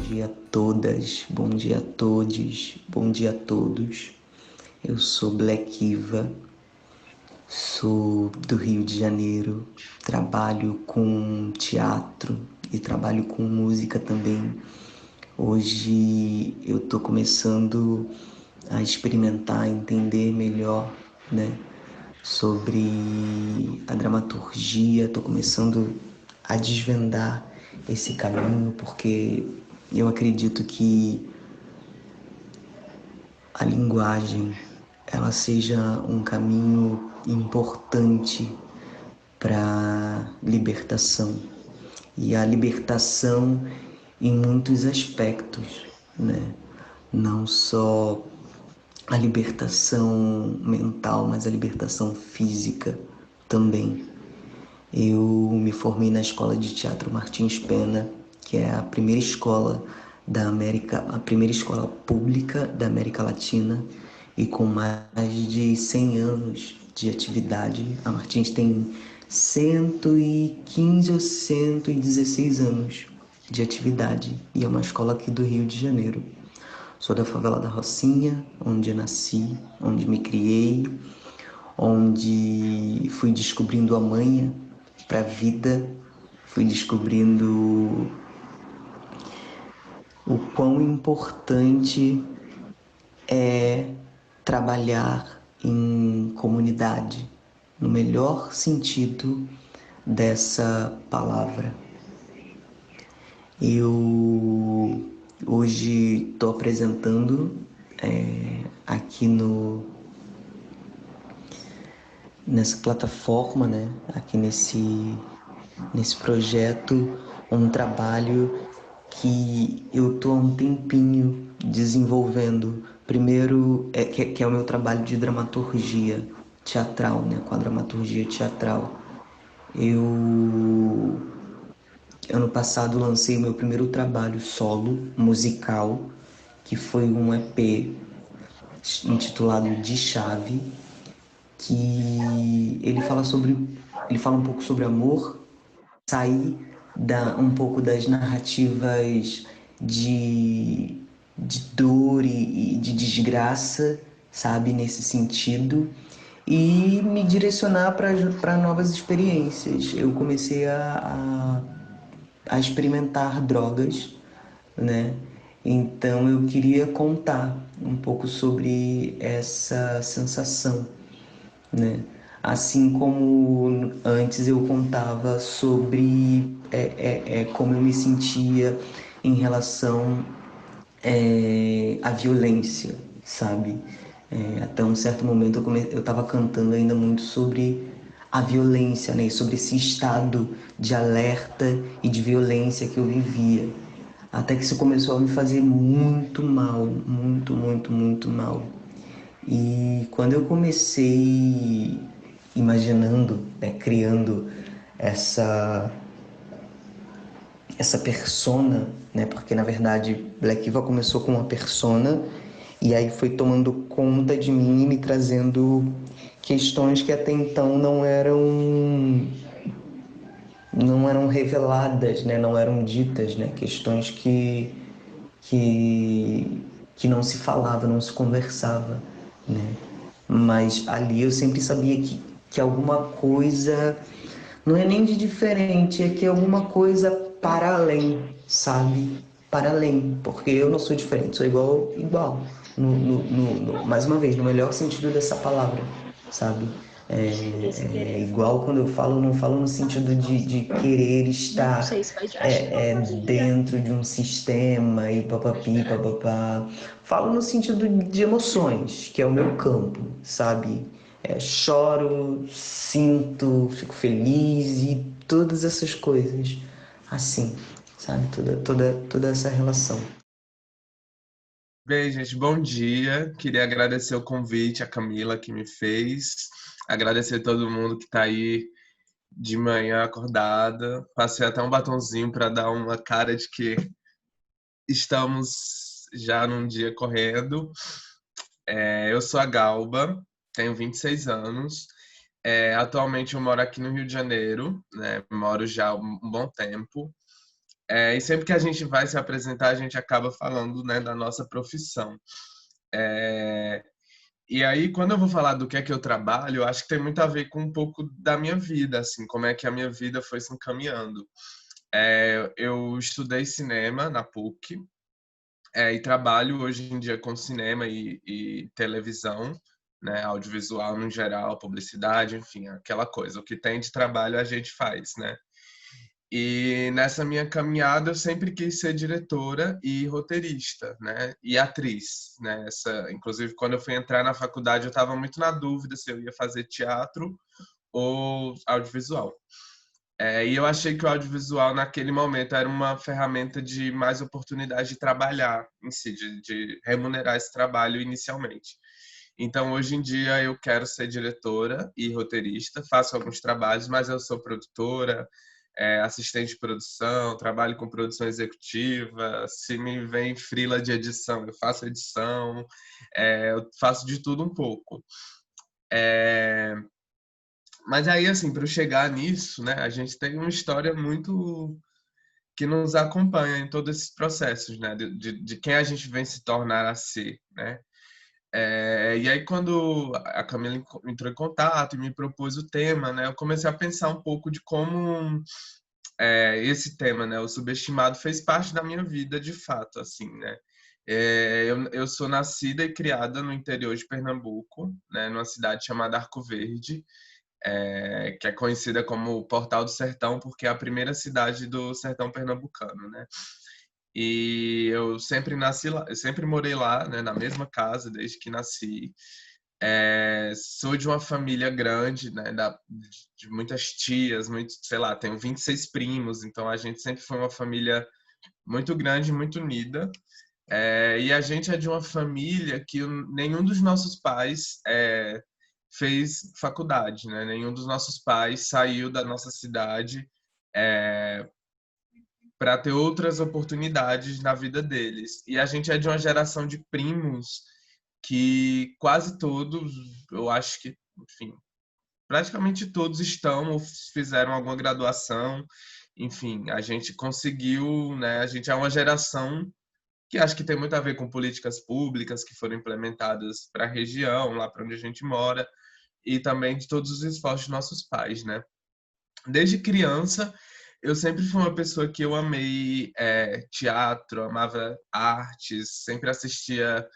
dia a todas, bom dia a todos, bom dia a todos. Eu sou Black Iva, sou do Rio de Janeiro, trabalho com teatro e trabalho com música também. Hoje eu tô começando a experimentar, entender melhor, né, sobre a dramaturgia, tô começando a desvendar esse caminho, porque eu acredito que a linguagem ela seja um caminho importante para libertação. E a libertação em muitos aspectos, né? Não só a libertação mental, mas a libertação física também. Eu me formei na Escola de Teatro Martins Pena, que é a primeira escola da América, a primeira escola pública da América Latina, e com mais de 100 anos de atividade. A Martins tem 115 ou 116 anos de atividade e é uma escola aqui do Rio de Janeiro. Sou da favela da Rocinha, onde eu nasci, onde me criei, onde fui descobrindo a manha para a vida, fui descobrindo o quão importante é trabalhar em comunidade, no melhor sentido dessa palavra. Eu hoje estou apresentando aqui nessa plataforma, né? Aqui nesse projeto, um trabalho que eu estou há um tempinho desenvolvendo. Primeiro, que é o meu trabalho de dramaturgia teatral, né? Com a dramaturgia teatral. Eu, ano passado, lancei meu primeiro trabalho solo, musical, que foi um EP intitulado De Chave, que ele fala um pouco sobre amor, sair um pouco das narrativas de, de dor e de desgraça, sabe, nesse sentido, e me direcionar para novas experiências. Eu comecei a experimentar drogas, né? Então eu queria contar um pouco sobre essa sensação, né? Assim como antes eu contava sobre como eu me sentia em relação à violência, sabe? Até um certo momento eu estava cantando ainda muito sobre a violência, né? E sobre esse estado de alerta e de violência que eu vivia. Até que isso começou a me fazer muito mal, muito, muito, muito mal. E quando eu comecei imaginando, né, criando essa essa persona, né, porque na verdade Black Eva começou com uma persona e aí foi tomando conta de mim e me trazendo questões que até então não eram reveladas, né, não eram ditas, né, questões que, que não se falava, não se conversava, né? Mas ali eu sempre sabia que alguma coisa, não é nem de diferente, é que alguma coisa para além, sabe? Para além, porque eu não sou diferente, sou igual. Mais uma vez, no melhor sentido dessa palavra, sabe? Igual quando eu falo, não falo no sentido de querer estar dentro de um sistema e papapi, papapá. Falo no sentido de emoções, que é o meu campo, sabe? Choro, sinto, fico feliz e todas essas coisas. Assim, sabe? Toda essa relação. Bem, gente, bom dia. Queria agradecer o convite, a Camila que me fez. Agradecer a todo mundo que está aí de manhã acordada. Passei até um batonzinho para dar uma cara de que estamos já num dia correndo. Eu sou a Galba, tenho 26 anos. Atualmente eu moro aqui no Rio de Janeiro, né? Moro já há um bom tempo. E sempre que a gente vai se apresentar, a gente acaba falando, né, da nossa profissão. É, e aí, quando eu vou falar do que eu trabalho, eu acho que tem muito a ver com um pouco da minha vida, assim, como é que a minha vida foi se encaminhando. Eu estudei cinema na PUC, e trabalho hoje em dia com cinema e televisão, né, audiovisual no geral, publicidade, enfim, aquela coisa. O que tem de trabalho a gente faz, né? E nessa minha caminhada eu sempre quis ser diretora e roteirista, né? E atriz, né? Inclusive, quando eu fui entrar na faculdade, eu estava muito na dúvida se eu ia fazer teatro ou audiovisual. E eu achei que o audiovisual, naquele momento, era uma ferramenta de mais oportunidade de trabalhar em si, de remunerar esse trabalho inicialmente. Então, hoje em dia, eu quero ser diretora e roteirista, faço alguns trabalhos, mas eu sou produtora, assistente de produção, trabalho com produção executiva. Se me vem freela de edição, eu faço edição, eu faço de tudo um pouco. Mas aí, assim, para eu chegar nisso, né, a gente tem uma história muito que nos acompanha em todos esses processos, né, de quem a gente vem se tornar a ser, né. E aí, quando a Camila entrou em contato e me propôs o tema, né, eu comecei a pensar um pouco de como esse tema, né, o subestimado, fez parte da minha vida de fato, assim, né. Eu sou nascida e criada no interior de Pernambuco, né, numa cidade chamada Arco Verde, que é conhecida como o Portal do Sertão, porque é a primeira cidade do sertão pernambucano, né? E eu sempre nasci lá, eu sempre morei lá, né, na mesma casa desde que nasci. Sou de uma família grande, né, de muitas tias, muito, sei lá, tenho 26 primos, então a gente sempre foi uma família muito grande, muito unida. E a gente é de uma família que nenhum dos nossos pais fez faculdade, né? Nenhum dos nossos pais saiu da nossa cidade para ter outras oportunidades na vida deles. E a gente é de uma geração de primos que quase todos, eu acho que, enfim, praticamente todos estão ou fizeram alguma graduação. Enfim, a gente conseguiu, né? A gente é uma geração que acho que tem muito a ver com políticas públicas que foram implementadas para a região, lá para onde a gente mora, e também de todos os esforços dos nossos pais, né? Desde criança, eu sempre fui uma pessoa que eu amei teatro, amava artes, sempre assistia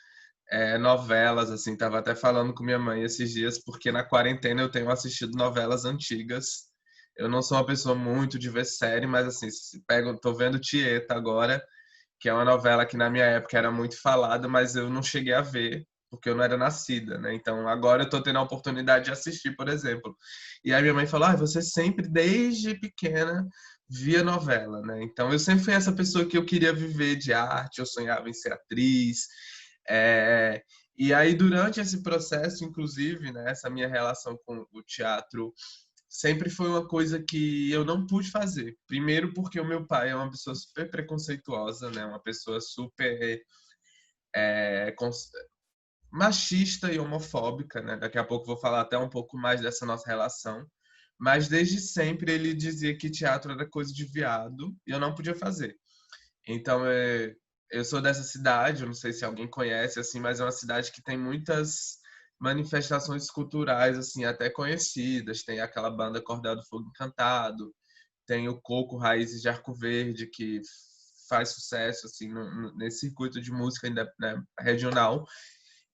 novelas, assim, tava até falando com minha mãe esses dias, porque na quarentena eu tenho assistido novelas antigas. Eu não sou uma pessoa muito de ver série, mas assim, se pego, tô vendo Tieta agora, que é uma novela que na minha época era muito falada, mas eu não cheguei a ver, porque eu não era nascida, né? Então agora eu tô tendo a oportunidade de assistir, por exemplo. E aí minha mãe falou: você sempre, desde pequena, via novela, né? Então eu sempre fui essa pessoa que eu queria viver de arte, eu sonhava em ser atriz. É... E aí, durante esse processo, inclusive, né, essa minha relação com o teatro sempre foi uma coisa que eu não pude fazer. Primeiro porque o meu pai é uma pessoa super preconceituosa, né? Uma pessoa super é, machista e homofóbica, né? Daqui a pouco vou falar até um pouco mais dessa nossa relação. Mas desde sempre ele dizia que teatro era coisa de viado e eu não podia fazer. Então, eu sou dessa cidade, eu não sei se alguém conhece, assim, mas é uma cidade que tem muitas manifestações culturais, assim, até conhecidas. Tem aquela banda Cordel do Fogo Encantado, tem o Coco Raízes de Arco Verde, que faz sucesso, assim, nesse circuito de música ainda, né, regional.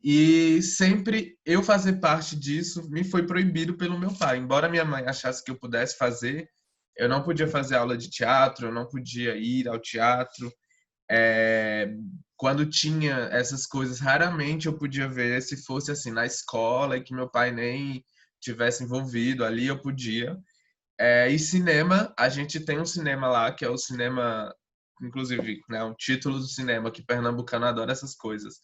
E sempre eu fazer parte disso me foi proibido pelo meu pai. Embora minha mãe achasse que eu pudesse fazer, eu não podia fazer aula de teatro, eu não podia ir ao teatro. É, quando tinha essas coisas, raramente eu podia ver. Se fosse assim na escola e que meu pai nem tivesse envolvido ali, eu podia. E cinema, a gente tem um cinema lá que é o cinema, inclusive, né, um título do cinema que pernambucano adora essas coisas.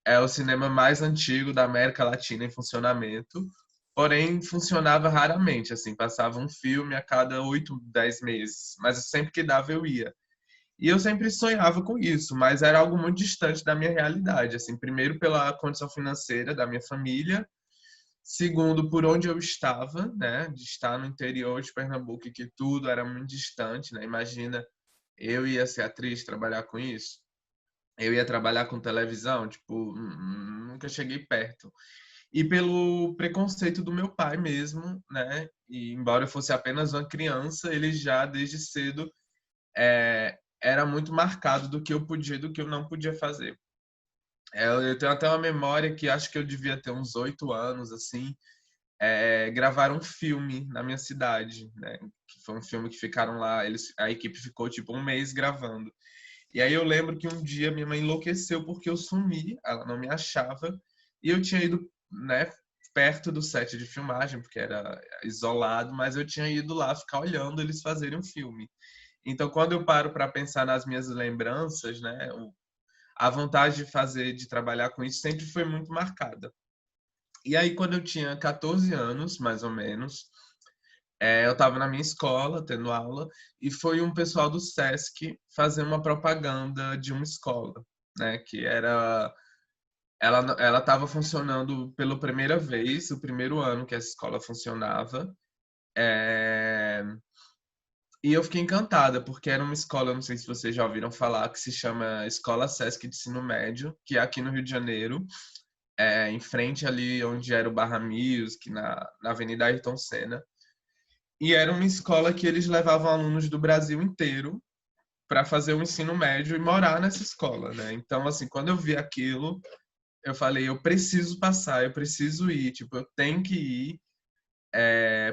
É o cinema mais antigo da América Latina em funcionamento, porém funcionava raramente, assim, passava um filme a cada 8, 10 meses, mas sempre que dava eu ia. E eu sempre sonhava com isso, mas era algo muito distante da minha realidade, assim, primeiro pela condição financeira da minha família, segundo por onde eu estava, né, de estar no interior de Pernambuco e que tudo era muito distante, né? Imagina eu ia ser atriz, trabalhar com isso. Eu ia trabalhar com televisão, tipo, nunca cheguei perto. E pelo preconceito do meu pai mesmo, né? E embora eu fosse apenas uma criança, ele já desde cedo era muito marcado do que eu podia e do que eu não podia fazer. Eu tenho até uma memória que acho que eu devia ter uns 8 anos, assim, gravaram um filme na minha cidade, né? Que foi um filme que ficaram lá, a equipe ficou tipo um mês gravando. E aí eu lembro que um dia minha mãe enlouqueceu porque eu sumi, ela não me achava, e eu tinha ido, né, perto do set de filmagem, porque era isolado, mas eu tinha ido lá ficar olhando eles fazerem um filme. Então, quando eu paro para pensar nas minhas lembranças, né, a vontade de fazer, de trabalhar com isso sempre foi muito marcada. E aí, quando eu tinha 14 anos, mais ou menos, eu estava na minha escola, tendo aula, e foi um pessoal do SESC fazer uma propaganda de uma escola, né? Que era. Ela estava funcionando pela primeira vez, o primeiro ano que essa escola funcionava. É, E eu fiquei encantada, porque era uma escola, não sei se vocês já ouviram falar, que se chama Escola SESC de Ensino Médio, que é aqui no Rio de Janeiro, em frente ali onde era o Barra Music, na Avenida Ayrton Senna. E era uma escola que eles levavam alunos do Brasil inteiro para fazer o ensino médio e morar nessa escola, né? Então, assim, quando eu vi aquilo, eu falei, eu preciso passar, eu preciso ir, tipo, eu tenho que ir,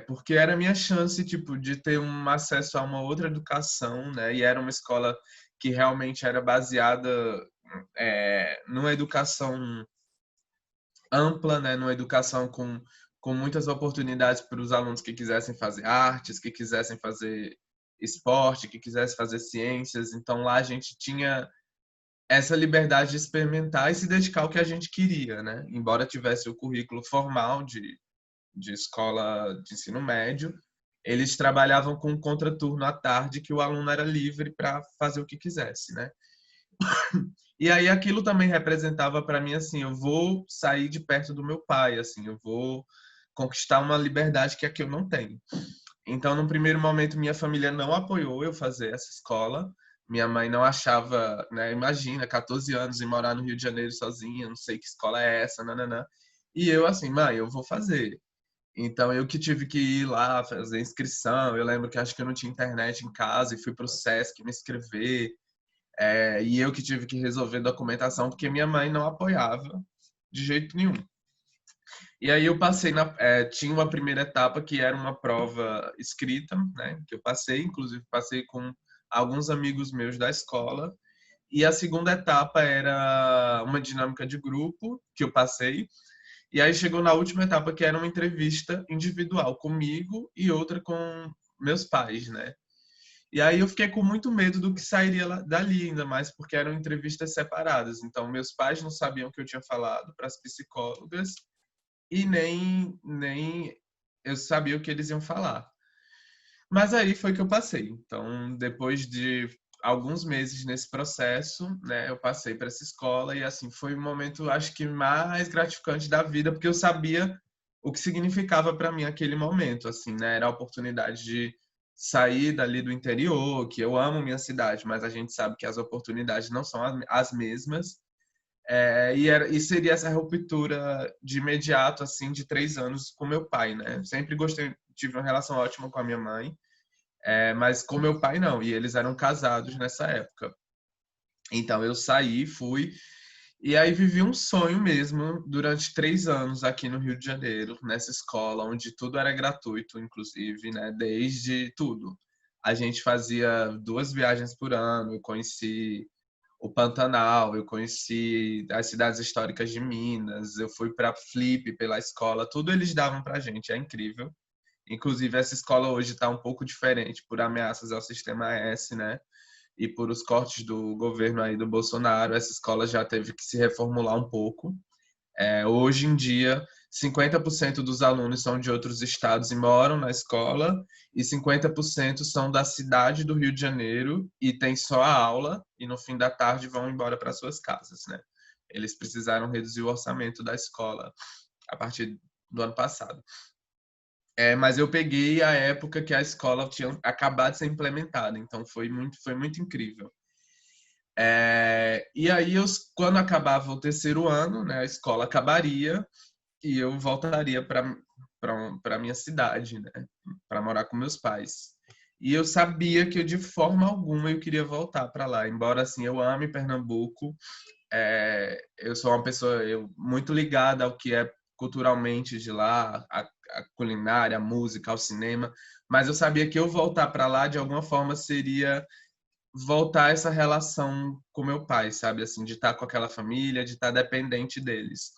porque era a minha chance, tipo, de ter um acesso a uma outra educação, né? E era uma escola que realmente era baseada numa educação ampla, né? Numa educação com muitas oportunidades para os alunos que quisessem fazer artes, que quisessem fazer esporte, que quisessem fazer ciências. Então lá a gente tinha essa liberdade de experimentar e se dedicar ao que a gente queria, né? Embora tivesse o currículo formal de escola de ensino médio, eles trabalhavam com um contraturno à tarde que o aluno era livre para fazer o que quisesse, né? E aí aquilo também representava para mim assim, eu vou sair de perto do meu pai, assim, eu vou conquistar uma liberdade que aqui eu não tenho. Então, no primeiro momento, minha família não apoiou eu fazer essa escola. Minha mãe não achava, né? Imagina, 14 anos e morar no Rio de Janeiro sozinha, não sei que escola é essa, nananã. E eu assim, mãe, eu vou fazer. Então, eu que tive que ir lá fazer inscrição. Eu lembro que acho que eu não tinha internet em casa e fui para o SESC me inscrever. E eu que tive que resolver documentação porque minha mãe não apoiava de jeito nenhum. E aí eu passei tinha uma primeira etapa que era uma prova escrita, né? Que eu passei, inclusive passei com alguns amigos meus da escola. E a segunda etapa era uma dinâmica de grupo que eu passei. E aí chegou na última etapa que era uma entrevista individual comigo e outra com meus pais, né? E aí eu fiquei com muito medo do que sairia dali, ainda mais porque eram entrevistas separadas. Então meus pais não sabiam o que eu tinha falado para as psicólogas e nem eu sabia o que eles iam falar. Mas aí foi que eu passei. Então, depois de alguns meses nesse processo, né, eu passei para essa escola e assim foi o momento, acho que mais gratificante da vida, porque eu sabia o que significava para mim aquele momento, assim, né? Era a oportunidade de sair dali do interior, que eu amo minha cidade, mas a gente sabe que as oportunidades não são as mesmas. E seria essa ruptura de imediato, assim, de 3 anos com meu pai, né? Sempre gostei, tive uma relação ótima com a minha mãe, mas com meu pai não, e eles eram casados nessa época. Então eu saí, fui, e aí vivi um sonho mesmo durante 3 anos aqui no Rio de Janeiro, nessa escola, onde tudo era gratuito, inclusive, né? Desde tudo. A gente fazia 2 viagens por ano, eu conheci o Pantanal, eu conheci as cidades históricas de Minas, eu fui para Flip pela escola, tudo eles davam para a gente, é incrível. Inclusive, essa escola hoje está um pouco diferente por ameaças ao sistema S, né? E por os cortes do governo aí do Bolsonaro, essa escola já teve que se reformular um pouco. Hoje em dia, 50% dos alunos são de outros estados e moram na escola, e 50% são da cidade do Rio de Janeiro e tem só a aula, e no fim da tarde vão embora para suas casas, né? Eles precisaram reduzir o orçamento da escola a partir do ano passado. Mas eu peguei a época que a escola tinha acabado de ser implementada, então foi muito incrível. E aí, quando acabava o terceiro ano, né, a escola acabaria e eu voltaria para minha cidade, né, para morar com meus pais. E eu sabia que de forma alguma eu queria voltar para lá, embora assim eu ame Pernambuco. Eu sou uma pessoa muito ligada ao que é culturalmente de lá, a culinária, a música, ao cinema, mas eu sabia que eu voltar para lá de alguma forma seria voltar essa relação com meu pai, sabe, assim, de estar com aquela família, de estar dependente deles.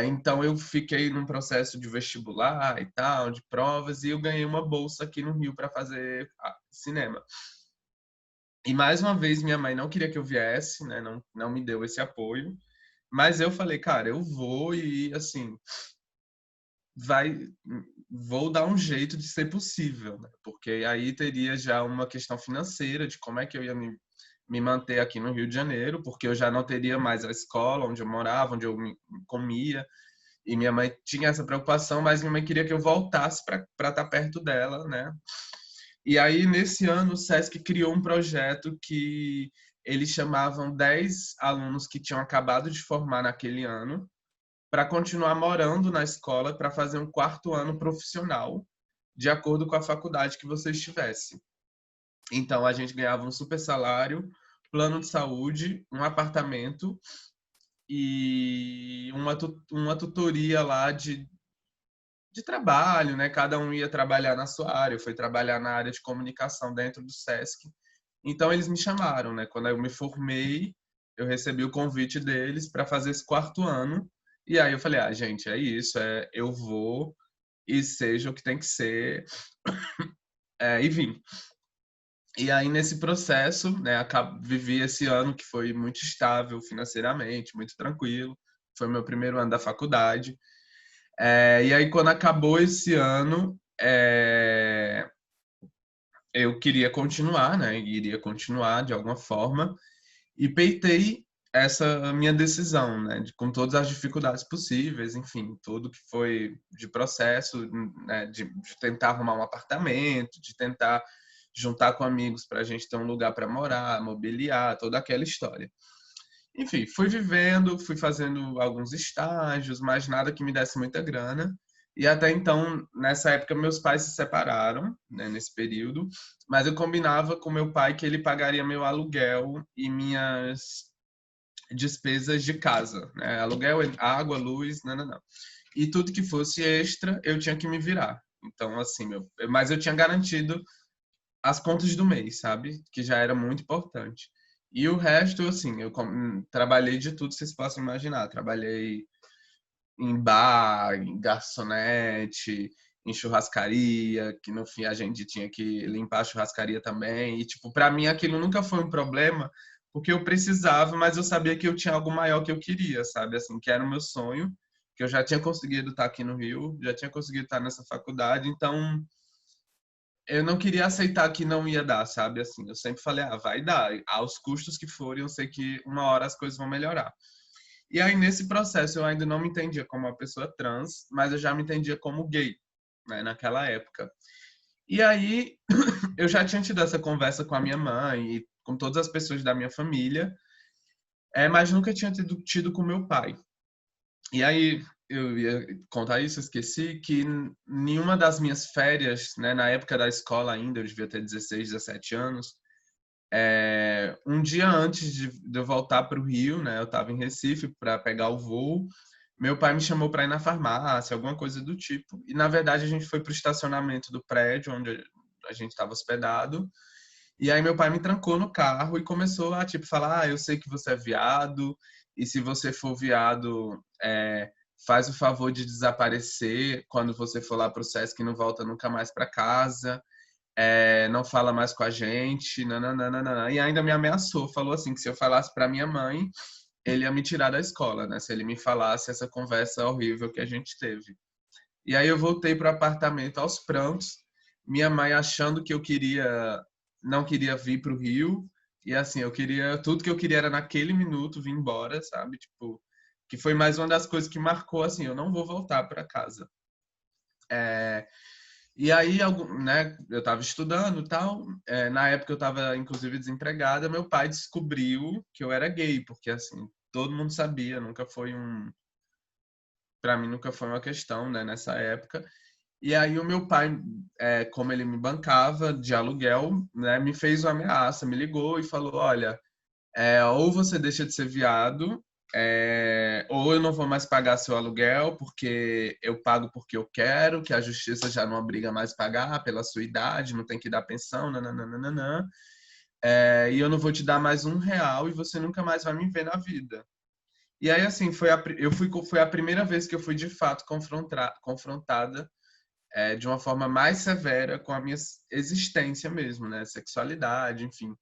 Então eu fiquei num processo de vestibular e tal, de provas, e eu ganhei uma bolsa aqui no Rio para fazer cinema. E mais uma vez minha mãe não queria que eu viesse, né? Não me deu esse apoio. Mas eu falei, cara, eu vou e assim, vai, vou dar um jeito de ser possível, né? Porque aí teria já uma questão financeira de como é que eu ia me manter aqui no Rio de Janeiro, porque eu já não teria mais a escola onde eu morava, onde eu comia. E minha mãe tinha essa preocupação, mas minha mãe queria que eu voltasse para estar perto dela, né? E aí, nesse ano, o SESC criou um projeto que eles chamavam 10 alunos que tinham acabado de formar naquele ano para continuar morando na escola para fazer um quarto ano profissional, de acordo com a faculdade que você estivesse. Então, a gente ganhava um super salário, plano de saúde, um apartamento e uma tutoria lá de trabalho, né? Cada um ia trabalhar na sua área. Eu fui trabalhar na área de comunicação dentro do SESC. Então eles me chamaram, né? Quando eu me formei, eu recebi o convite deles para fazer esse quarto ano. E aí eu falei, gente, é isso, eu vou e seja o que tem que ser, e vim. E aí nesse processo, né, vivi esse ano que foi muito estável financeiramente, muito tranquilo. Foi meu primeiro ano da faculdade. E aí quando acabou esse ano, eu queria continuar, né? Iria continuar de alguma forma e peitei essa minha decisão, né? Com todas as dificuldades possíveis, enfim, tudo que foi de processo, né? De tentar arrumar um apartamento, de tentar juntar com amigos para a gente ter um lugar para morar, mobiliar, toda aquela história. Enfim, fui vivendo, fui fazendo alguns estágios, mas nada que me desse muita grana. E até então, nessa época, meus pais se separaram, né, nesse período, mas eu combinava com meu pai que ele pagaria meu aluguel e minhas despesas de casa, né? Aluguel, água, luz, não, não, não. E tudo que fosse extra, eu tinha que me virar. Então, assim, mas eu tinha garantido as contas do mês, sabe? Que já era muito importante. E o resto, assim, eu trabalhei de tudo que vocês possam imaginar. Trabalhei em bar, em garçonete, em churrascaria, que no fim a gente tinha que limpar a churrascaria também. E, tipo, para mim aquilo nunca foi um problema, porque eu precisava, mas eu sabia que eu tinha algo maior que eu queria, sabe? Assim, que era o meu sonho, que eu já tinha conseguido estar aqui no Rio, já tinha conseguido estar nessa faculdade, então eu não queria aceitar que não ia dar, sabe? Assim, eu sempre falei, vai dar, aos custos que forem, eu sei que uma hora as coisas vão melhorar. E aí, nesse processo, eu ainda não me entendia como uma pessoa trans, mas eu já me entendia como gay, né, naquela época. E aí, eu já tinha tido essa conversa com a minha mãe e com todas as pessoas da minha família, mas nunca tinha tido com meu pai. E aí, eu ia contar isso, eu esqueci, que nenhuma das minhas férias, né, na época da escola ainda, eu devia ter 16, 17 anos, um dia antes de eu voltar para o Rio, né, eu estava em Recife para pegar o voo, meu pai me chamou para ir na farmácia, alguma coisa do tipo. E na verdade a gente foi para o estacionamento do prédio onde a gente estava hospedado. E aí meu pai me trancou no carro e começou a tipo falar: eu sei que você é viado e se você for viado, faz o favor de desaparecer quando você for lá para o Sesc e não volta nunca mais para casa." Não fala mais com a gente, nananana. E ainda me ameaçou, falou assim que se eu falasse para minha mãe, ele ia me tirar da escola, né? Se ele me falasse essa conversa horrível que a gente teve. E aí eu voltei para o apartamento aos prantos, minha mãe achando que eu não queria vir para o Rio, e assim, tudo que eu queria era naquele minuto vir embora, sabe? Tipo, que foi mais uma das coisas que marcou assim, eu não vou voltar para casa. E aí, né, eu estava estudando e tal. Na época eu estava, inclusive, desempregada. Meu pai descobriu que eu era gay, porque, assim, todo mundo sabia, nunca foi para mim nunca foi uma questão, né, nessa época. E aí o meu pai, como ele me bancava de aluguel, né, me fez uma ameaça, me ligou e falou, olha, ou você deixa de ser viado, ou eu não vou mais pagar seu aluguel, porque eu pago porque eu quero, que a justiça já não obriga mais a pagar pela sua idade, não tem que dar pensão, nananana, e eu não vou te dar mais R$ 1 e você nunca mais vai me ver na vida. E aí, assim, foi a primeira vez que eu fui, de fato, confrontada de uma forma mais severa com a minha existência mesmo, né? Sexualidade, enfim.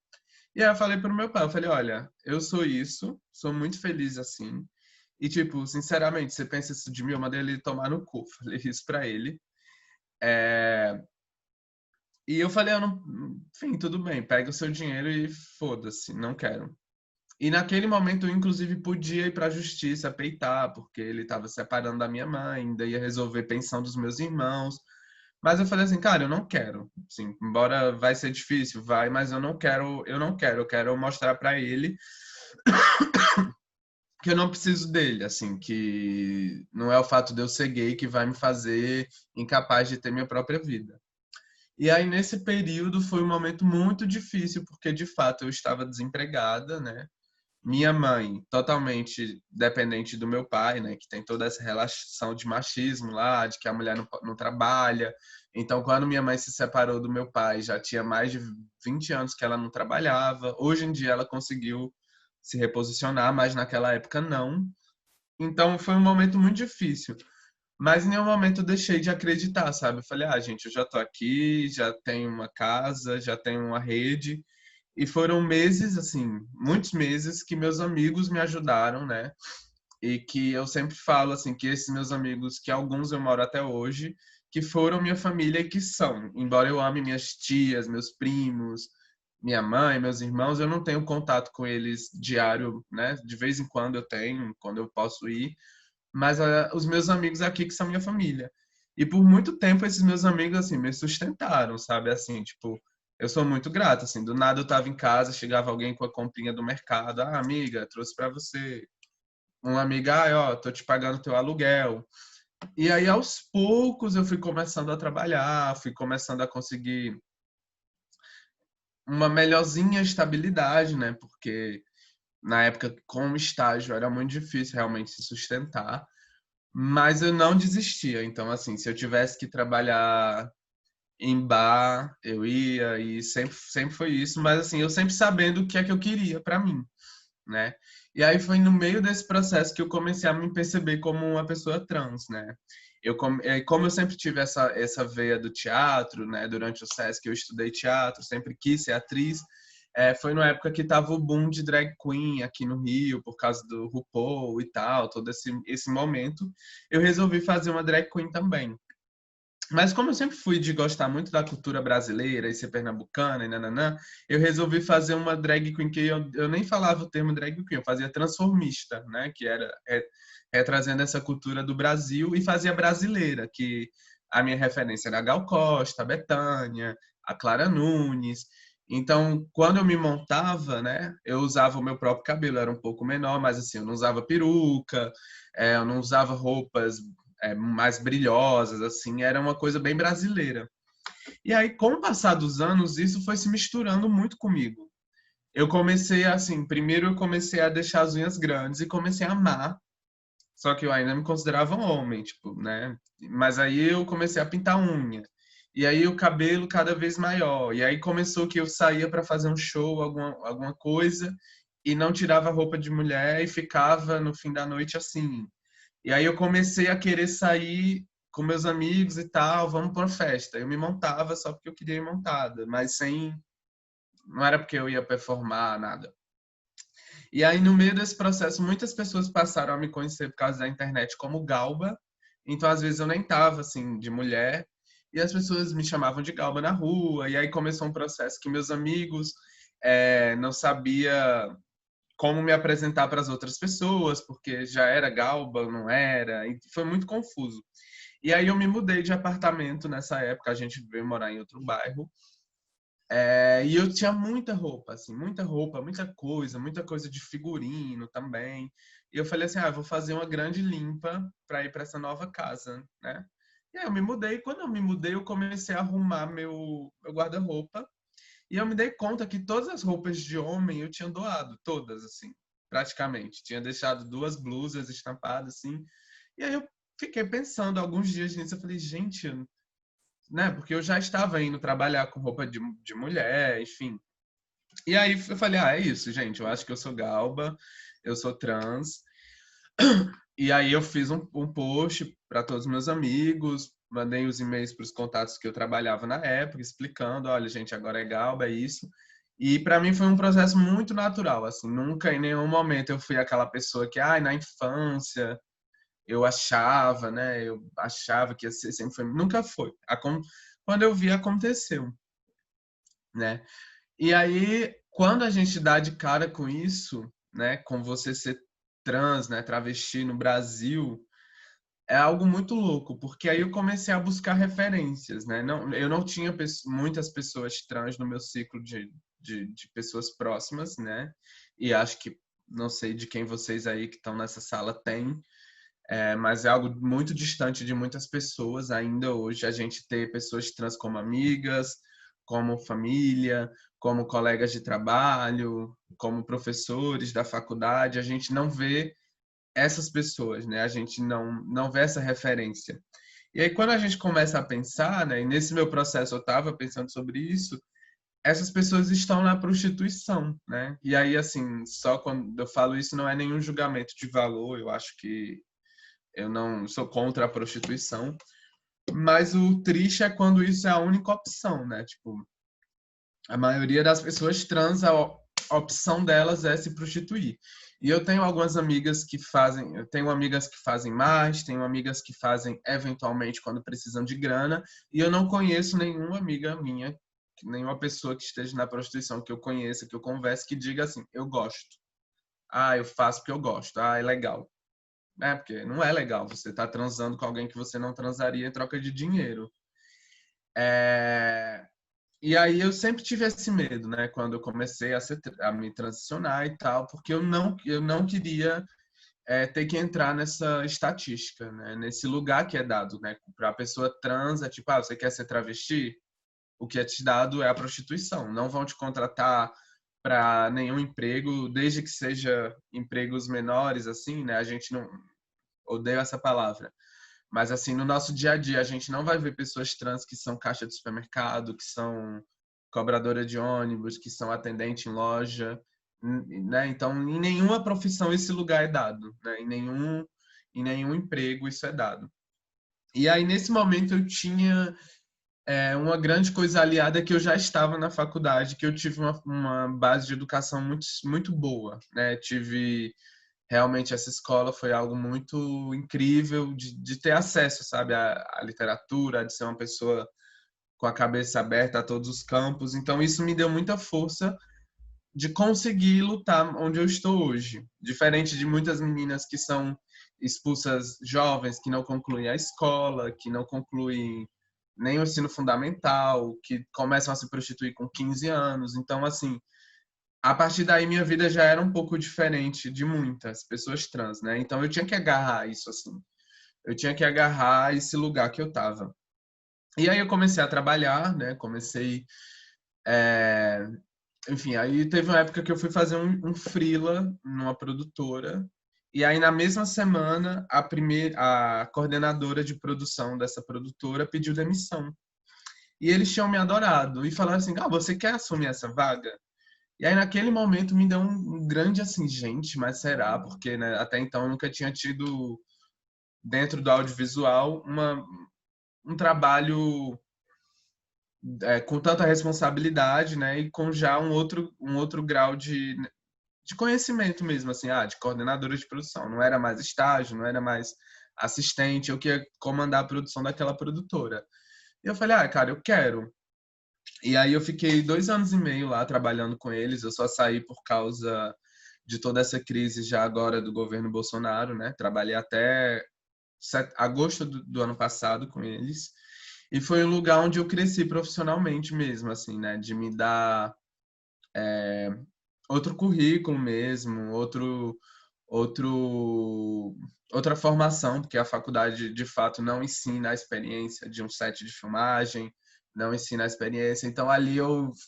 E aí eu falei pro meu pai, eu falei, olha, eu sou isso, sou muito feliz assim. E, tipo, sinceramente, você pensa isso de mim, eu mandei ele tomar no cu. Falei isso pra ele. E eu falei, eu não... enfim, tudo bem, pega o seu dinheiro e foda-se, não quero. E naquele momento eu, inclusive, podia ir pra justiça peitar, porque ele tava separando da minha mãe, ainda ia resolver pensão dos meus irmãos. Mas eu falei assim, cara, eu não quero. Assim, embora vai ser difícil, vai, mas eu quero mostrar pra ele que eu não preciso dele, assim, que não é o fato de eu ser gay que vai me fazer incapaz de ter minha própria vida. E aí, nesse período, foi um momento muito difícil, porque, de fato, eu estava desempregada, né? Minha mãe, totalmente dependente do meu pai, né? Que tem toda essa relação de machismo lá, de que a mulher não trabalha. Então, quando minha mãe se separou do meu pai, já tinha mais de 20 anos que ela não trabalhava. Hoje em dia, ela conseguiu se reposicionar, mas naquela época não. Então, foi um momento muito difícil. Mas em nenhum momento eu deixei de acreditar, sabe? Eu falei, gente, eu já tô aqui, já tenho uma casa, já tenho uma rede. E foram meses, assim, muitos meses que meus amigos me ajudaram, né? E que eu sempre falo, assim, que esses meus amigos, que alguns eu moro até hoje, que foram minha família e que são. Embora eu ame minhas tias, meus primos, minha mãe, meus irmãos, eu não tenho contato com eles diário, né? De vez em quando eu tenho, quando eu posso ir. Mas os meus amigos aqui que são minha família. E por muito tempo esses meus amigos assim me sustentaram, sabe? Assim, tipo, eu sou muito grato, assim, do nada eu tava em casa, chegava alguém com a comprinha do mercado, amiga, trouxe para você. Uma amiga, ó, tô te pagando teu aluguel. E aí aos poucos eu fui começando a trabalhar, fui começando a conseguir uma melhorzinha estabilidade, né? Porque na época com o estágio era muito difícil realmente se sustentar. Mas eu não desistia. Então, assim, se eu tivesse que trabalhar em bar, eu ia e sempre foi isso. Mas, assim, eu sempre sabendo o que é que eu queria para mim, né? E aí foi no meio desse processo que eu comecei a me perceber como uma pessoa trans, né? Como eu sempre tive essa veia do teatro, né? Durante o SESC eu estudei teatro, sempre quis ser atriz. Foi na época que tava o boom de drag queen aqui no Rio, por causa do RuPaul e tal, todo esse momento. Eu resolvi fazer uma drag queen também. Mas como eu sempre fui de gostar muito da cultura brasileira e ser pernambucana e nananã, eu resolvi fazer uma drag queen que eu nem falava o termo drag queen, eu fazia transformista, né? Que era trazendo essa cultura do Brasil e fazia brasileira, que a minha referência era a Gal Costa, a Bethânia, a Clara Nunes. Então, quando eu me montava, né, eu usava o meu próprio cabelo, era um pouco menor, mas assim, eu não usava peruca, eu não usava roupas mais brilhosas, assim, era uma coisa bem brasileira. E aí, com o passar dos anos, isso foi se misturando muito comigo. Eu comecei assim, primeiro eu comecei a deixar as unhas grandes e comecei a amar, só que eu ainda me considerava um homem, tipo, né? Mas aí eu comecei a pintar unha. E aí o cabelo cada vez maior. E aí começou que eu saía para fazer um show, alguma coisa, e não tirava roupa de mulher e ficava no fim da noite assim. E aí eu comecei a querer sair com meus amigos e tal, vamos para festa. Eu me montava só porque eu queria ir montada, mas sem, não era porque eu ia performar nada. E aí no meio desse processo muitas pessoas passaram a me conhecer por causa da internet como Galba. Então às vezes eu nem tava assim de mulher e as pessoas me chamavam de Galba na rua. E aí começou um processo que meus amigos não sabia como me apresentar para as outras pessoas, porque já era Galba, não era, e foi muito confuso. E aí eu me mudei de apartamento nessa época, a gente veio morar em outro bairro. E eu tinha muita roupa, assim, muita coisa de figurino também. E eu falei assim, eu vou fazer uma grande limpa para ir para essa nova casa, né? E aí eu me mudei. Quando eu me mudei, eu comecei a arrumar meu guarda-roupa. E eu me dei conta que todas as roupas de homem eu tinha doado, todas, assim, praticamente. Tinha deixado 2 blusas estampadas, assim. E aí eu fiquei pensando alguns dias nisso. Eu falei, gente, né? Porque eu já estava indo trabalhar com roupa de mulher, enfim. E aí eu falei, é isso, gente. Eu acho que eu sou galba, eu sou trans. E aí eu fiz um post para todos os meus amigos, mandei os e-mails para os contatos que eu trabalhava na época, explicando, olha, gente, agora é galba, é isso. E para mim foi um processo muito natural, assim, nunca em nenhum momento eu fui aquela pessoa que, na infância eu achava, né, eu achava que ia ser, sempre foi, nunca foi. Quando eu vi, aconteceu, né? E aí, quando a gente dá de cara com isso, né, com você ser trans, né, travesti no Brasil, é algo muito louco, porque aí eu comecei a buscar referências, né? Não, eu não tinha muitas pessoas trans no meu ciclo de pessoas próximas, né? E acho que, não sei de quem vocês aí que estão nessa sala têm, mas é algo muito distante de muitas pessoas ainda hoje, a gente ter pessoas trans como amigas, como família, como colegas de trabalho, como professores da faculdade, a gente não vê essas pessoas, né? A gente não vê essa referência. E aí quando a gente começa a pensar, né? E nesse meu processo eu estava pensando sobre isso, essas pessoas estão na prostituição, né? E aí assim, só quando eu falo isso não é nenhum julgamento de valor, eu acho que eu não sou contra a prostituição, mas o triste é quando isso é a única opção, né? Tipo, a maioria das pessoas trans, a opção delas é se prostituir. E eu tenho algumas amigas que fazem, eu tenho amigas que fazem mais, tenho amigas que fazem eventualmente quando precisam de grana, e eu não conheço nenhuma amiga minha, nenhuma pessoa que esteja na prostituição que eu conheça, que eu converse, que diga assim, eu gosto. Eu faço porque eu gosto. É legal. Porque não é legal você estar transando com alguém que você não transaria em troca de dinheiro. E aí eu sempre tive esse medo, né? Quando eu comecei a me transicionar e tal, porque eu não queria ter que entrar nessa estatística, né? Nesse lugar que é dado, né? Para a pessoa trans, é tipo, você quer ser travesti? O que é te dado é a prostituição. Não vão te contratar para nenhum emprego, desde que seja empregos menores, assim, né? A gente não odeio essa palavra. Mas, assim, no nosso dia a dia, a gente não vai ver pessoas trans que são caixa de supermercado, que são cobradora de ônibus, que são atendente em loja, né? Então, em nenhuma profissão esse lugar é dado, né? Em nenhum emprego isso é dado. E aí, nesse momento, eu tinha uma grande coisa aliada que eu já estava na faculdade, que eu tive uma base de educação muito, muito boa, né? Tive realmente essa escola foi algo muito incrível de ter acesso, sabe, à literatura, de ser uma pessoa com a cabeça aberta a todos os campos. Então isso me deu muita força de conseguir lutar onde eu estou hoje. Diferente de muitas meninas que são expulsas jovens, que não concluem a escola, que não concluem nem o ensino fundamental, que começam a se prostituir com 15 anos. Então, assim, a partir daí minha vida já era um pouco diferente de muitas pessoas trans, né? Então eu tinha que agarrar isso assim. Eu tinha que agarrar esse lugar que eu tava. E aí eu comecei a trabalhar, né? É... Enfim, aí teve uma época que eu fui fazer um freela numa produtora. E aí na mesma semana a coordenadora de produção dessa produtora pediu demissão. E eles tinham me adorado e falaram assim: você quer assumir essa vaga? E aí, naquele momento, me deu um grande assim, gente, mas será? Porque né, até então eu nunca tinha tido, dentro do audiovisual, um trabalho com tanta responsabilidade, né? E com já um outro grau de conhecimento mesmo, assim, de coordenadora de produção. Não era mais estágio, não era mais assistente, eu que ia comandar a produção daquela produtora. E eu falei, cara, eu quero. E aí eu fiquei 2 anos e meio lá trabalhando com eles. Eu só saí por causa de toda essa crise já agora do governo Bolsonaro, né? Trabalhei até agosto do ano passado com eles. E foi um lugar onde eu cresci profissionalmente mesmo, assim, né? De me dar outro currículo mesmo, outro, outra formação, porque a faculdade, de fato, não ensina a experiência de um set de filmagem, não ensina a experiência. Então, ali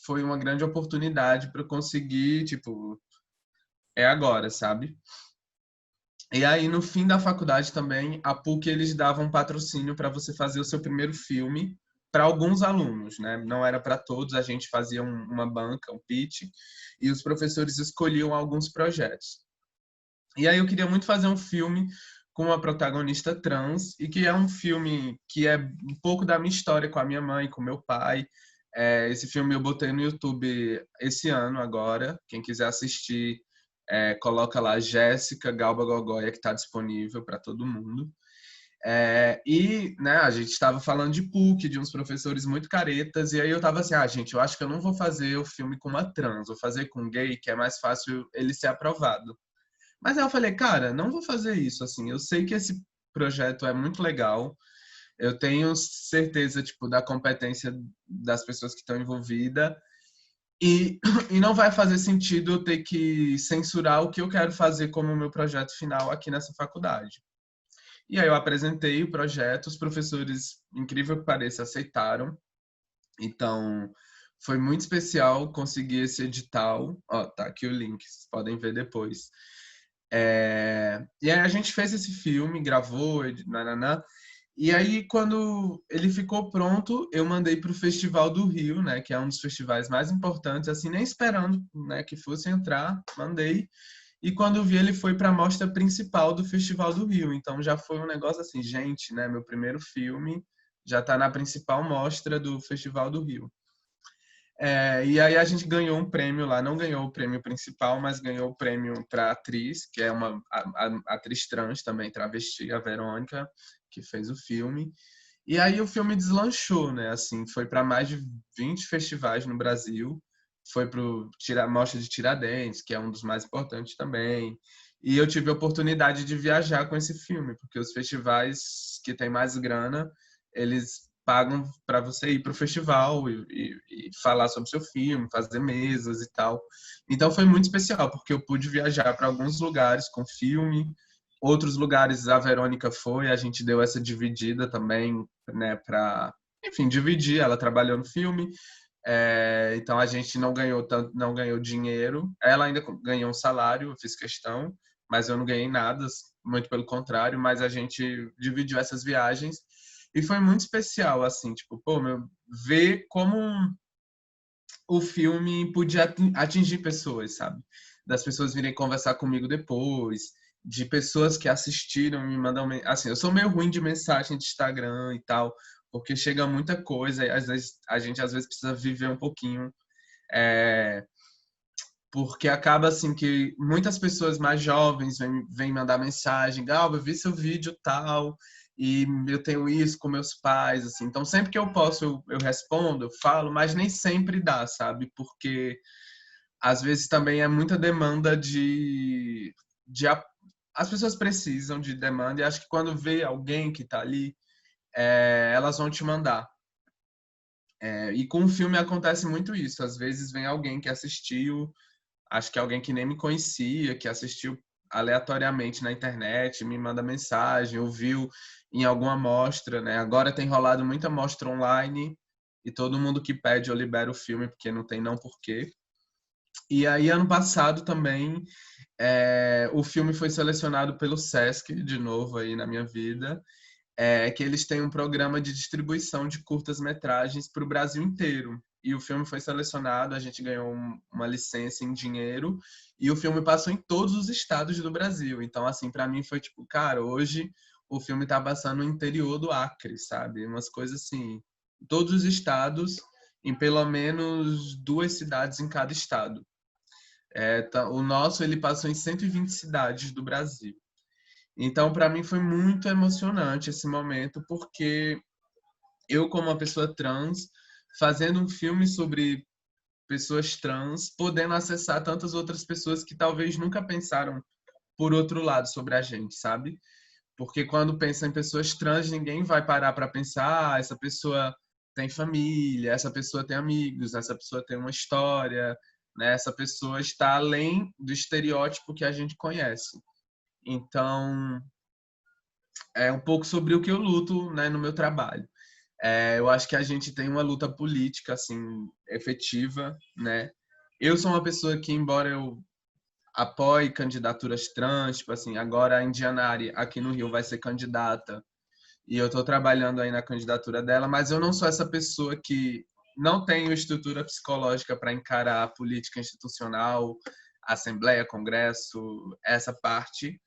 foi uma grande oportunidade para eu conseguir, tipo, é agora, sabe? E aí, no fim da faculdade também, a PUC, eles davam patrocínio para você fazer o seu primeiro filme para alguns alunos, né? Não era para todos, a gente fazia uma banca, um pitch, e os professores escolhiam alguns projetos. E aí eu queria muito fazer um filme com uma protagonista trans, e que é um filme que é um pouco da minha história com a minha mãe, com meu pai. Esse filme eu botei no YouTube esse ano agora, quem quiser assistir, coloca lá Jéssica Galba Gogóia, que está disponível para todo mundo. E né, a gente estava falando de PUC, de uns professores muito caretas, e aí eu estava assim, gente, eu acho que eu não vou fazer o filme com uma trans, vou fazer com um gay, que é mais fácil ele ser aprovado. Mas aí eu falei, cara, não vou fazer isso, assim, eu sei que esse projeto é muito legal, eu tenho certeza, tipo, da competência das pessoas que estão envolvidas, e não vai fazer sentido eu ter que censurar o que eu quero fazer como meu projeto final aqui nessa faculdade. E aí eu apresentei o projeto, os professores, incrível que pareça, aceitaram. Então, foi muito especial conseguir esse edital. Ó, tá aqui o link, vocês podem ver depois. E aí a gente fez esse filme, gravou, nananã. E aí, quando ele ficou pronto, eu mandei para o Festival do Rio, né, que é um dos festivais mais importantes, assim, nem esperando, né, que fosse entrar, mandei. E quando eu vi, ele foi para a mostra principal do Festival do Rio. Então já foi um negócio assim, gente, né, meu primeiro filme já está na principal mostra do Festival do Rio. E aí a gente ganhou um prêmio lá, não ganhou o prêmio principal, mas ganhou o prêmio para atriz, que é uma atriz trans também, travesti, a Verônica, que fez o filme. E aí o filme deslanchou, né? Assim, foi para mais de 20 festivais no Brasil, foi para a Mostra de Tiradentes, que é um dos mais importantes também. E eu tive a oportunidade de viajar com esse filme, porque os festivais que têm mais grana, eles pagam para você ir para o festival e falar sobre o seu filme, fazer mesas e tal. Então foi muito especial, porque eu pude viajar para alguns lugares com filme, outros lugares a Verônica foi, a gente deu essa dividida também, né, para, enfim, dividir. Ela trabalhou no filme, então a gente não ganhou tanto, não ganhou dinheiro. Ela ainda ganhou um salário, eu fiz questão, mas eu não ganhei nada, muito pelo contrário. Mas a gente dividiu essas viagens e foi muito especial, assim, tipo, pô, ver como o filme podia atingir pessoas, sabe? Das pessoas virem conversar comigo depois, de pessoas que assistiram me mandam, assim, eu sou meio ruim de mensagem de Instagram e tal, porque chega muita coisa e às vezes a gente às vezes precisa viver um pouquinho, porque acaba assim que muitas pessoas mais jovens vêm mandar mensagem, Galba, eu vi seu vídeo tal, e eu tenho isso com meus pais, assim. Então sempre que eu posso eu respondo, eu falo, mas nem sempre dá, sabe? Porque às vezes também é muita demanda as pessoas precisam de demanda e acho que quando vê alguém que está ali, elas vão te mandar. E com o filme acontece muito isso. Às vezes vem alguém que assistiu, acho que alguém que nem me conhecia, que assistiu aleatoriamente na internet, me manda mensagem, ouviu em alguma mostra, né? Agora tem rolado muita mostra online e todo mundo que pede eu libero o filme porque não tem não porquê. E aí ano passado também o filme foi selecionado pelo Sesc, de novo aí na minha vida, que eles têm um programa de distribuição de curtas-metragens para o Brasil inteiro. E o filme foi selecionado, a gente ganhou uma licença em dinheiro e o filme passou em todos os estados do Brasil. Então, assim, para mim foi tipo, cara, hoje o filme tá passando no interior do Acre, sabe? Umas coisas assim, todos os estados, em pelo menos 2 cidades em cada estado. O nosso, ele passou em 120 cidades do Brasil. Então, para mim foi muito emocionante esse momento, porque eu, como uma pessoa trans, fazendo um filme sobre pessoas trans, podendo acessar tantas outras pessoas que talvez nunca pensaram por outro lado sobre a gente, sabe? Porque quando pensa em pessoas trans, ninguém vai parar para pensar, essa pessoa tem família, essa pessoa tem amigos, essa pessoa tem uma história, né? Essa pessoa está além do estereótipo que a gente conhece. Então, é um pouco sobre o que eu luto, né, no meu trabalho. Eu acho que a gente tem uma luta política, assim, efetiva, né? Eu sou uma pessoa que, embora eu apoie candidaturas trans, tipo assim, agora a Indianari aqui no Rio vai ser candidata e eu estou trabalhando aí na candidatura dela, mas eu não sou essa pessoa que não tenho estrutura psicológica para encarar a política institucional, Assembleia, Congresso, essa parte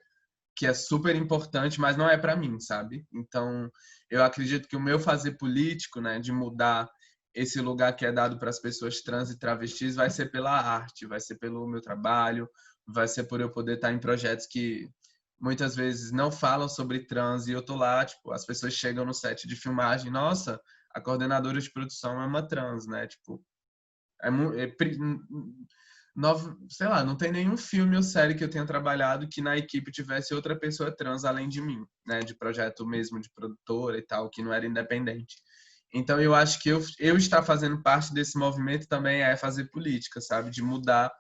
que é super importante, mas não é para mim, sabe? Então, eu acredito que o meu fazer político, né, de mudar esse lugar que é dado para as pessoas trans e travestis, vai ser pela arte, vai ser pelo meu trabalho, vai ser por eu poder estar em projetos que muitas vezes não falam sobre trans e eu tô lá, tipo, as pessoas chegam no set de filmagem, nossa, a coordenadora de produção é uma trans, né? Tipo, é, sei lá, não tem nenhum filme ou série que eu tenha trabalhado que na equipe tivesse outra pessoa trans além de mim, né? De projeto mesmo, de produtora e tal, que não era independente. Então eu acho que eu estar fazendo parte desse movimento também é fazer política, sabe? De mudar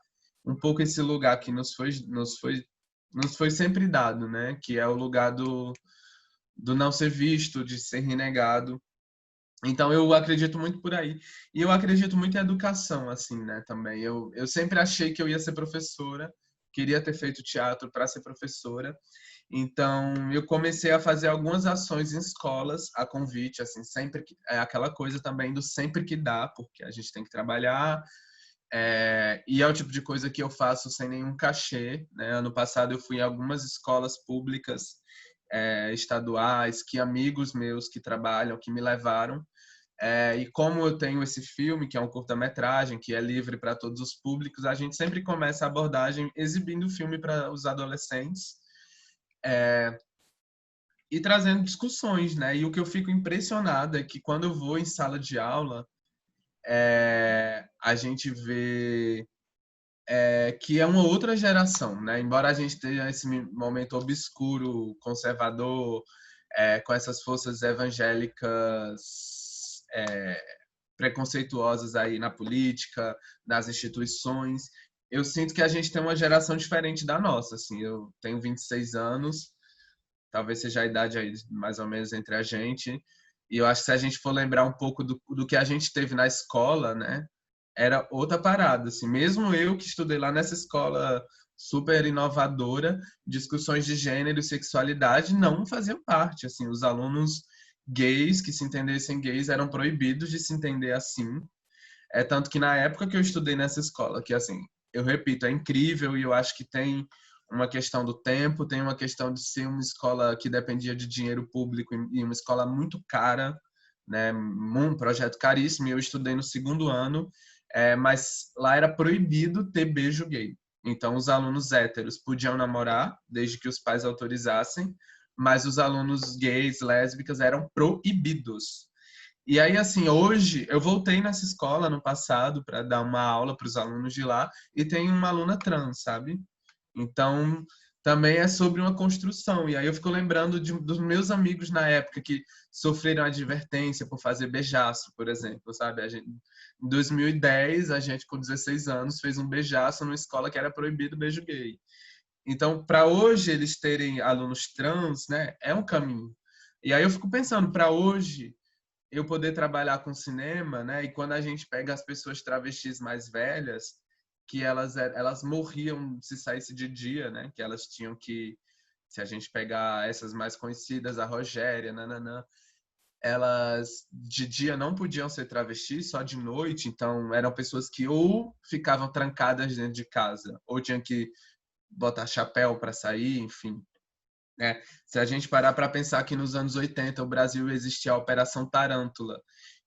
um pouco esse lugar que nos foi sempre dado, né? Que é o lugar do não ser visto, de ser renegado. Então eu acredito muito por aí. E eu acredito muito em educação, assim, né, também. Eu sempre achei que eu ia ser professora, queria ter feito teatro para ser professora. Então eu comecei a fazer algumas ações em escolas, a convite, assim, sempre que, é aquela coisa também do sempre que dá, porque a gente tem que trabalhar. E é o tipo de coisa que eu faço sem nenhum cachê, né? Ano passado eu fui em algumas escolas públicas, estaduais, que amigos meus que trabalham, que me levaram. E como eu tenho esse filme, que é um curta-metragem, que é livre para todos os públicos, a gente sempre começa a abordagem exibindo o filme para os adolescentes e trazendo discussões, né? E o que eu fico impressionado é que quando eu vou em sala de aula, a gente vê que é uma outra geração, né? Embora a gente tenha esse momento obscuro, conservador, com essas forças evangélicas preconceituosas aí na política, nas instituições, eu sinto que a gente tem uma geração diferente da nossa. Assim, eu tenho 26 anos, talvez seja a idade aí mais ou menos entre a gente, e eu acho que se a gente for lembrar um pouco do que a gente teve na escola, né? Era outra parada, assim. Mesmo eu que estudei lá nessa escola super inovadora, discussões de gênero e sexualidade não faziam parte, assim. Os alunos gays que se entendessem gays eram proibidos de se entender assim. Tanto que na época que eu estudei nessa escola, que assim, eu repito, é incrível e eu acho que tem uma questão do tempo, tem uma questão de ser uma escola que dependia de dinheiro público e uma escola muito cara, né? Um projeto caríssimo. E eu estudei no segundo ano, mas lá era proibido ter beijo gay. Então, os alunos héteros podiam namorar, desde que os pais autorizassem, mas os alunos gays, lésbicas eram proibidos. E aí, assim, hoje eu voltei nessa escola no passado para dar uma aula para os alunos de lá e tem uma aluna trans, sabe? Então, também é sobre uma construção. E aí eu fico lembrando dos meus amigos na época que sofreram advertência por fazer beijaço, por exemplo, sabe? Em 2010, a gente com 16 anos fez um beijaço numa escola que era proibido beijo gay. Então, para hoje eles terem alunos trans, né, é um caminho. E aí eu fico pensando, para hoje eu poder trabalhar com cinema, né? E quando a gente pega as pessoas travestis mais velhas, que elas morriam se saísse de dia, né? Que elas tinham que, se a gente pegar essas mais conhecidas, a Rogéria, nananã, elas de dia não podiam ser travestis, só de noite. Então eram pessoas que ou ficavam trancadas dentro de casa, ou tinham que botar chapéu para sair, enfim. Se a gente parar para pensar que nos anos 80 o Brasil existia a Operação Tarântula,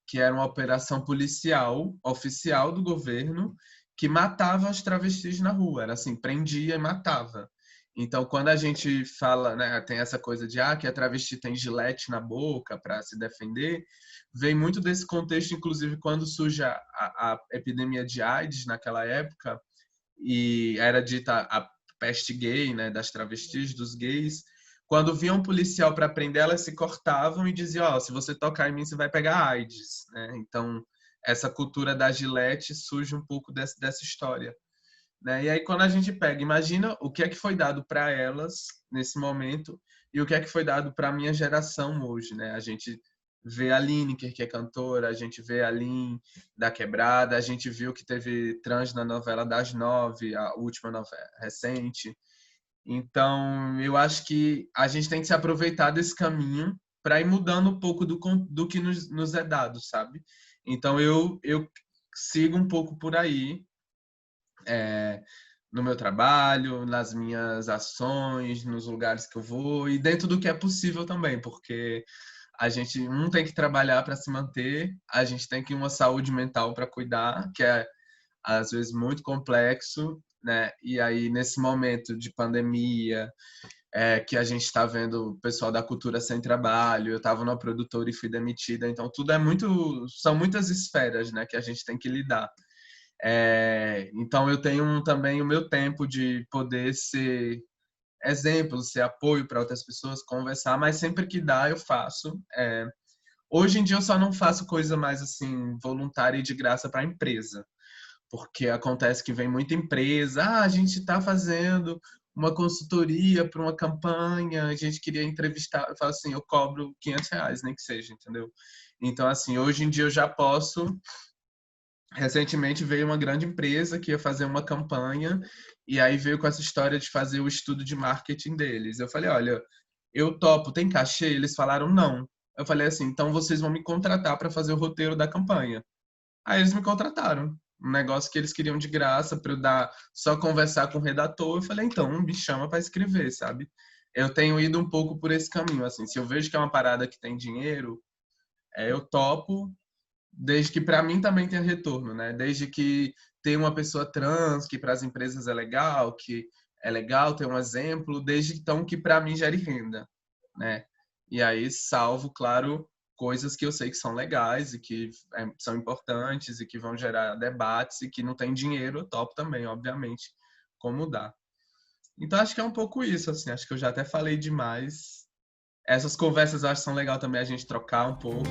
que era uma operação policial oficial do governo que matava as travestis na rua, era assim, prendia e matava. Então, quando a gente fala, né, tem essa coisa de que a travesti tem gilete na boca para se defender, vem muito desse contexto, inclusive quando surge a epidemia de AIDS naquela época, e era dita a peste gay, né, das travestis, dos gays, quando via um policial para prender, elas se cortavam e diziam, ó, se você tocar em mim, você vai pegar AIDS, né? Então, essa cultura da Gillette surge um pouco dessa história, né? E aí, quando a gente pega, imagina o que é que foi dado para elas nesse momento e o que é que foi dado para a minha geração hoje, né? A gente vê a Lineker, que é cantora, a gente vê a Lin da Quebrada, a gente viu que teve trans na novela das 9, a última novela recente. Então, eu acho que a gente tem que se aproveitar desse caminho para ir mudando um pouco do que nos é dado, sabe? Então, eu sigo um pouco por aí, no meu trabalho, nas minhas ações, nos lugares que eu vou e dentro do que é possível também, porque a gente tem que trabalhar para se manter, a gente tem que ter uma saúde mental para cuidar, que é às vezes muito complexo, né? E aí nesse momento de pandemia, que a gente está vendo o pessoal da cultura sem trabalho, eu estava numa produtora e fui demitida, então tudo são muitas esferas, né, que a gente tem que lidar. Então eu tenho também o meu tempo de poder ser exemplo, ser apoio para outras pessoas, conversar, mas sempre que dá eu faço. Hoje em dia eu só não faço coisa mais assim voluntária e de graça para a empresa, porque acontece que vem muita empresa, a gente está fazendo uma consultoria para uma campanha, a gente queria entrevistar, eu falo assim, eu cobro R$ 500, nem que seja, entendeu? Então assim, hoje em dia eu já posso. Recentemente veio uma grande empresa que ia fazer uma campanha e aí veio com essa história de fazer o estudo de marketing deles. Eu falei, olha, eu topo, tem cachê? Eles falaram não. Eu falei assim, então vocês vão me contratar para fazer o roteiro da campanha. Aí eles me contrataram. Um negócio que eles queriam de graça para eu dar, só conversar com o redator. Eu falei, então, me chama para escrever, sabe? Eu tenho ido um pouco por esse caminho, assim. Se eu vejo que é uma parada que tem dinheiro, eu topo, desde que para mim também tenha retorno, né? Desde que tenha uma pessoa trans, que para as empresas é legal, que é legal ter um exemplo, desde então que para mim gere renda, né? E aí salvo, claro, coisas que eu sei que são legais e que são importantes e que vão gerar debates e que não tem dinheiro, eu topo também, obviamente, como dá. Então acho que é um pouco isso, assim, acho que eu já até falei demais. Essas conversas eu acho que são legal também a gente trocar um pouco.